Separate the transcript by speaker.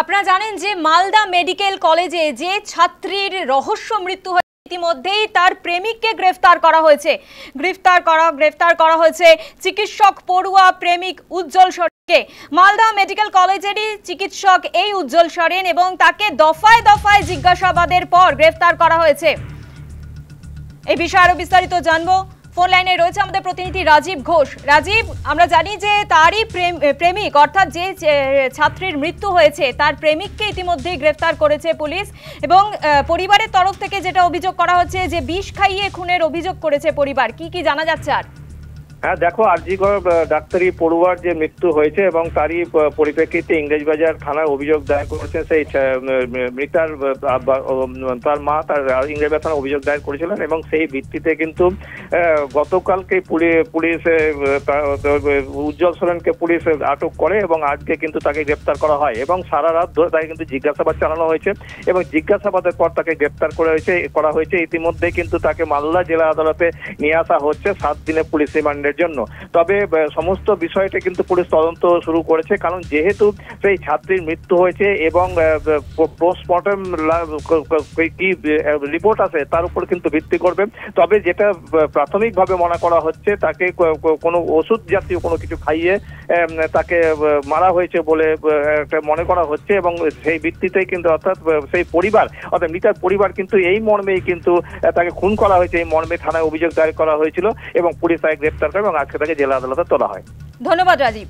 Speaker 1: আপনারা জানেন যে মালদা মেডিকেল কলেজে যে ছাত্রীর রহস্য মৃত্যু হয়েছে ইতিমধ্যেই তার প্রেমিককে গ্রেফতার করা হয়েছে চিকিৎসক পড়ুয়া প্রেমিক উজ্জ্বল সরেনকে। মালদা মেডিকেল কলেজেরই চিকিৎসক এই উজ্জ্বল সরেন এবং তাকে দফায় দফায় জিজ্ঞাসাবাদের পর গ্রেফতার করা হয়েছে। এই বিষয়ে আরো বিস্তারিত জানবো। ফোন লাইনে রয়েছে আমাদের প্রতিনিধি রাজীব ঘোষ। রাজীব, আমরা জানি যে তারই প্রেমিক অর্থাৎ যে ছাত্রীর মৃত্যু হয়েছে তার প্রেমিককে ইতিমধ্যেই গ্রেফতার করেছে পুলিশ এবং পরিবারের তরফ থেকে যেটা অভিযোগ করা হচ্ছে যে বিষ খাইয়ে খুনের অভিযোগ করেছে পরিবার। কি জানা যাচ্ছে? আর
Speaker 2: হ্যাঁ দেখো, আরজিকর ডাক্তারি পড়ুয়ার যে মৃত্যু হয়েছে এবং তারই পরিপ্রেক্ষিতে ইংরেজবাজার থানায় অভিযোগ দায়ের করেছেন সেই মৃতার তার মা তার ইংরেজবাজার থানায় অভিযোগ দায়ের করেছিলেন এবং সেই ভিত্তিতে কিন্তু গতকালকে পুলিশ উজ্জ্বল সোরেনকে পুলিশ আটক করে এবং আজকে কিন্তু তাকে গ্রেপ্তার করা হয় এবং সারা রাত ধরে তাকে কিন্তু জিজ্ঞাসাবাদ চালানো হয়েছে এবং জিজ্ঞাসাবাদের পর তাকে গ্রেপ্তার করা হয়েছে। ইতিমধ্যে কিন্তু তাকে মালদা জেলা আদালতে নিয়ে আসা হচ্ছে 7 দিনের পুলিশ রিমান্ডের জন্য। তবে সমস্ত বিষয়টা কিন্তু পুলিশ তদন্ত শুরু করেছে, কারণ যেহেতু সেই ছাত্রীর মৃত্যু হয়েছে এবং পোস্টমর্টম কি রিপোর্ট আছে তার উপর কিন্তু ভিত্তি করবে। তবে যেটা প্রাথমিকভাবে মনে করা হচ্ছে তাকে কোনো ওষুধ জাতীয় কোনো কিছু খাইয়ে তাকে মারা হয়েছে বলে মনে করা হচ্ছে এবং সেই ভিত্তিতেই কিন্তু অর্থাৎ সেই পরিবার অর্থাৎ মৃতার পরিবার কিন্তু এই মর্মেই কিন্তু তাকে খুন করা হয়েছে এই মর্মে থানায় অভিযোগ দায়ের করা হয়েছিল এবং পুলিশ তাকে গ্রেপ্তার করে এবং আজকে তাকে জেলা আদালতে তোলা হয়।
Speaker 1: ধন্যবাদ রাজীব।